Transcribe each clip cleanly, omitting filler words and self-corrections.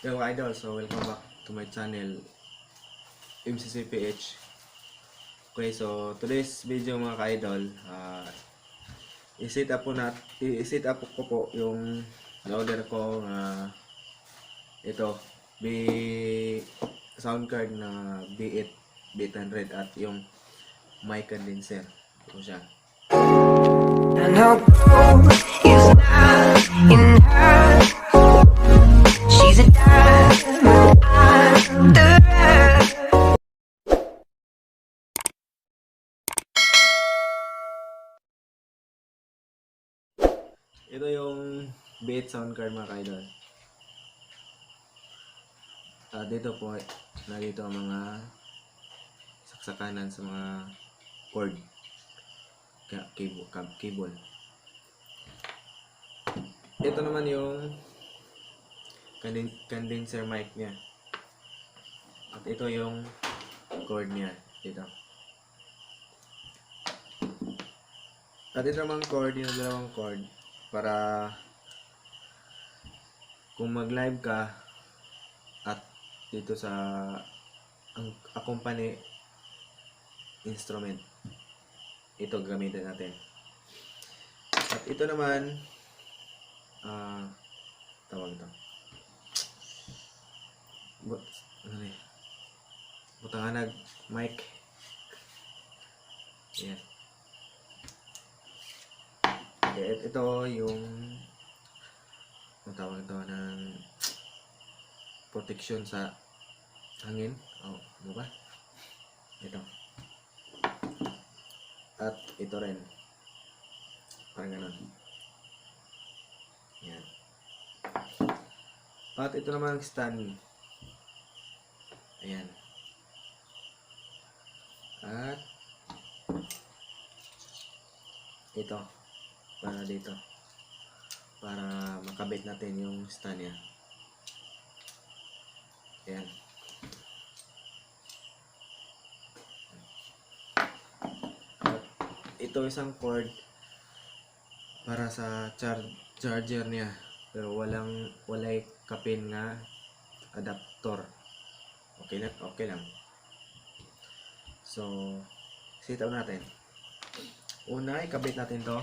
Yo mga idol, so welcome back to my channel MCCPH. Okay, so today's video mga ka-idol, i-set up ko po yung order ko ito B sound card na B8 B800 at yung mic condenser. Ito siya. And her goal is not in her. She's a diamond under her. Ito yung B8 sound card mga ka-idol. Dito po, nandito ang mga saksakanan sa mga cord, cable. Ito naman yung condenser mic niya. At ito yung cord niya dito. At ito naman cord, yung dalawang cord para kung mag-live ka at dito sa ang accompany instrument, ito gamitin natin. At ito naman tawag ito butanganag mic. Ayan. Ito yung tawag ito ng protection sa hangin. Ano ba? Ito. At ito rin. Parang ganun. Yan. At ito naman ang stand. Ayan. At ito. Para dito. Para makabit natin yung stand niya. Ayan. At ito isang cord para sa charger niya, pero walay kapin nga adapter. Okay lang. So set up natin. Una, ikabit natin to.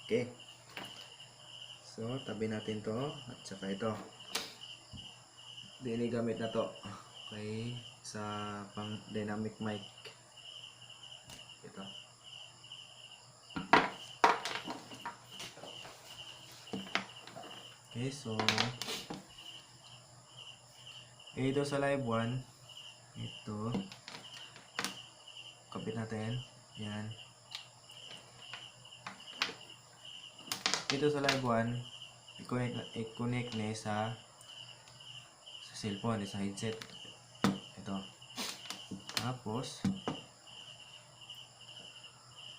Okay. So, tabi natin to at saka ito. Gamit na to. Okay, sa pang dynamic mic. Ito. Okay, so ito sa live 1. Ito. Kapit natin. Yan. Ito sa live 1, i-connect na sa cellphone, sa headset. Ito. Tapos,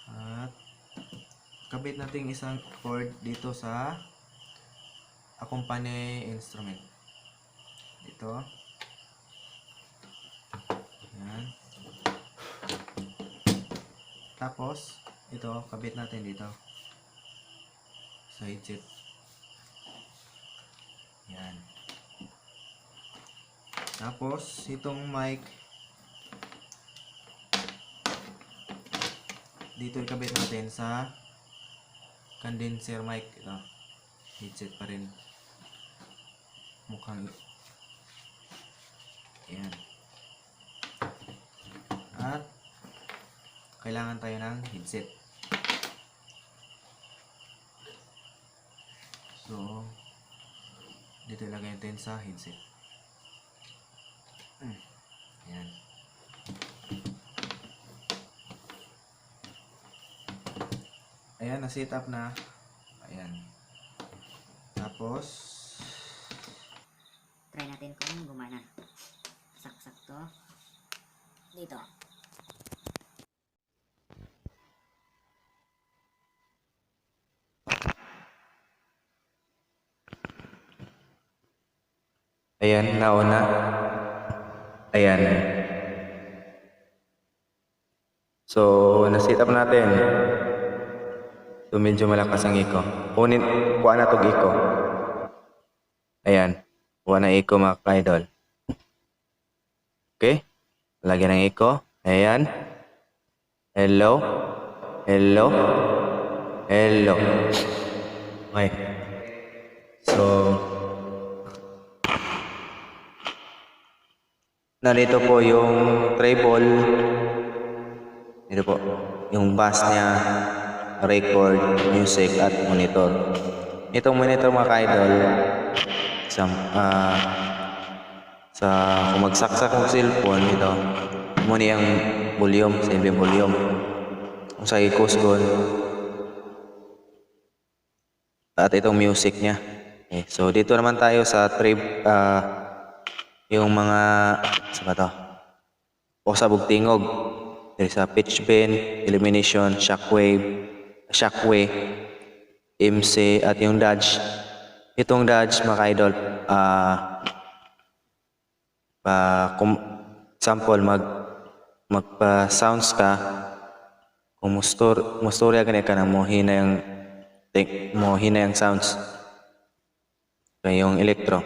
at kabit natin isang cord dito sa accompany instrument. Dito. Yan. Tapos, ito, kabit natin dito. Sa headset. Yan. Tapos, itong mic, dito ikabit natin sa condenser mic. Ito. Headset pa rin. Mukhang yan. At kailangan tayo ng headset. So, dito ilagay natin sa headset. Yan. Ayan, na-set up na. Ayan. Tapos, Try natin kung gumana. Saksak to. Dito. ayan, nauna. Ayan. So, na-set up natin. So, medyo malakas ang echo. Kuha na itong echo. Ayan. Kuha na echo mga ka-idol. Okay? Lagyan ng echo. Ayan. Hello. Hello. Hello. Okay. So, narito po yung treble. Ito po. Yung bass niya, record, music, at monitor. Itong monitor mga ka-idol, kung magsaksak ng cellphone, ito, muna yung volume, simple volume. Kung sa ikusgon, at itong music niya. Okay, so dito naman tayo sa yung mga sa ba to? O sa bugtingog. There is a pitch bend, elimination, shockwave, MC, at yung dodge. Itong dodge mga ka-idol, kung sample magpa-sounds ka, kung mustorya ganyan ka na mohina yung sounds. Kaya yung electro.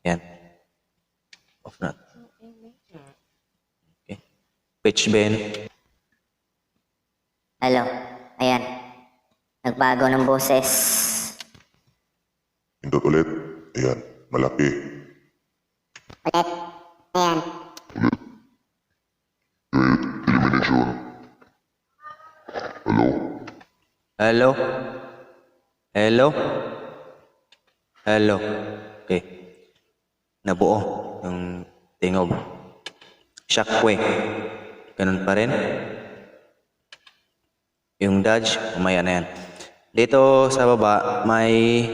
Yan. Off na. Okay. Pitch bend. Hello. Ayan. Nagbago ng boses. Pindot ulit. Ayan, malaki. Ulit. Ayan. Elimination. Hello. Hello? Hello? Hello? Okay. Nabuo yung tingog. Shockwave. Ganun pa rin. Yung dodge, umaya na yan. Dito sa baba, may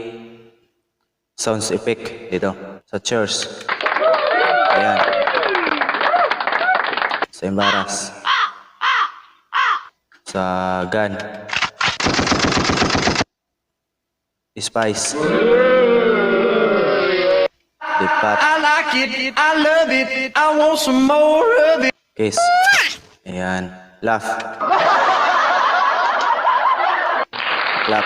sounds effect dito. Sa chairs. Ayan. Sa embarrass. Sa gun. Spice. Dipat. I like it, I love it, I want some more of it. Kiss. Ayan. Laugh. Laugh.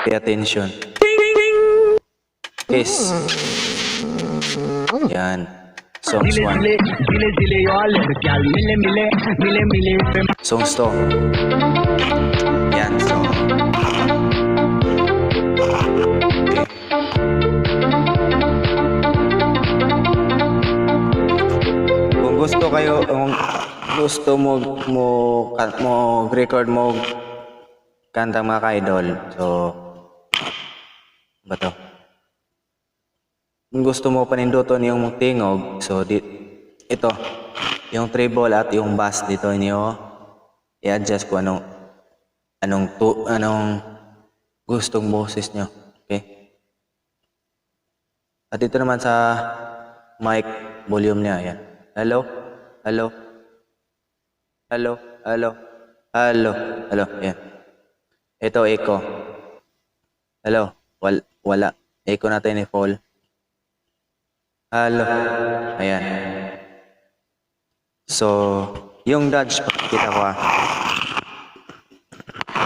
Pay attention. Kiss. Ayan. Songs 1. Zile, zile, yo a little gal, mille, mille, mille, mille, Songs 2. Ayan. So. Kung gusto mo record mo kanta mga ka-idol, so ba to? Kung gusto mo paninduton yung tingog, so ito yung treble at yung bass dito niyo i-adjust kung anong gustong boses nyo. Okay? At dito naman sa mic volume niya, ayan. Hello? Hello? Hello? Hello? Hello? Hello? Ayan. Ito, echo. Hello? Wala. Echo natin ni Paul. Hello? Ayan. So, yung Dodge, pakikita ko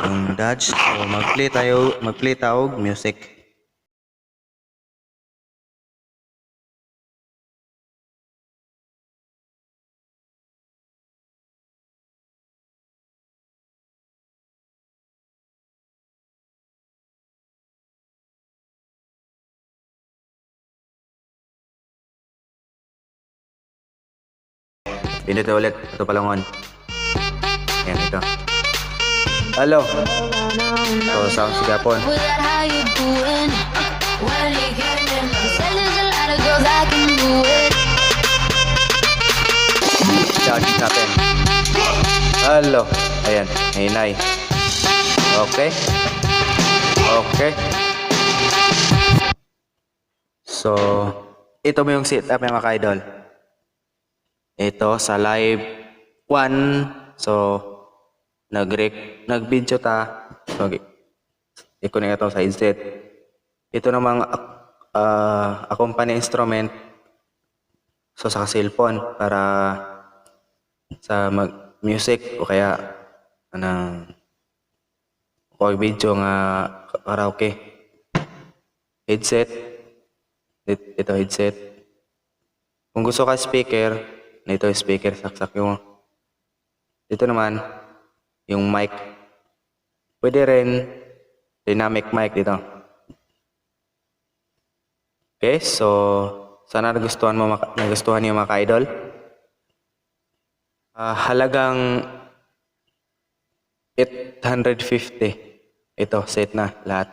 Yung Dodge. So, mag-play tayo music. Pindot ulit. Ito palangon. Ayan, ito. Hello. So, sound sigapon. Was that how you doing? When he came in, he said there's a lot of girls I can do it. Dodge natin. Hello. Ayan. Hinay. Okay. Okay. So, ito mo yung setup mga ka-idol. Ito sa live 1. So, nag-video ta. So, i-connect ito sa headset. Ito namang accompany instrument. So, sa cellphone para sa music o kaya video nga karaoke. Headset. Ito headset. Kung gusto ka speaker, ito yung speaker, saksak yung. Dito naman, yung mic. Pwede rin, dynamic mic dito. Okay, so, sana nagustuhan niyo mga ka-idol. Halagang 850. Ito, set na lahat.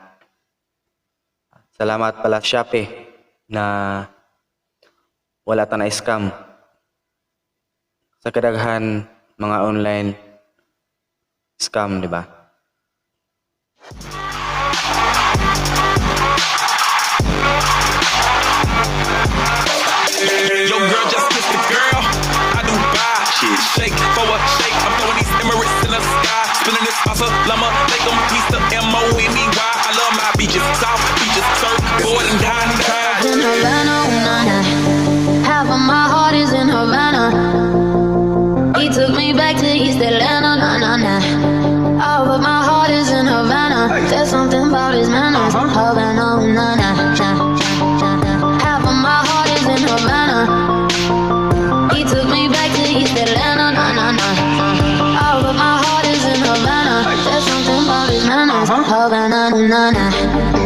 Salamat pala Shopee na wala ta na scam. Sa kadaghan mga online scam, di ba? Yo, girl, just kiss the girl. I do buy shit. Shake for a shake. I'm throwing these Emirates in the sky. Spinning this salsa, llama, make them piece the M-O-N-E-Y. I love my beaches, South beaches, surf, board and dine. In Havana, na-na. Half of my heart is in Havana. He took me back to East Atlanta, na-na-na. All but my heart is in Havana. There's something about his manners. Havana, na-na. Half of my heart is in Havana. He took me back to East Atlanta, na-na-na. All but my heart is in Havana. There's something about his manners. Havana, na-na.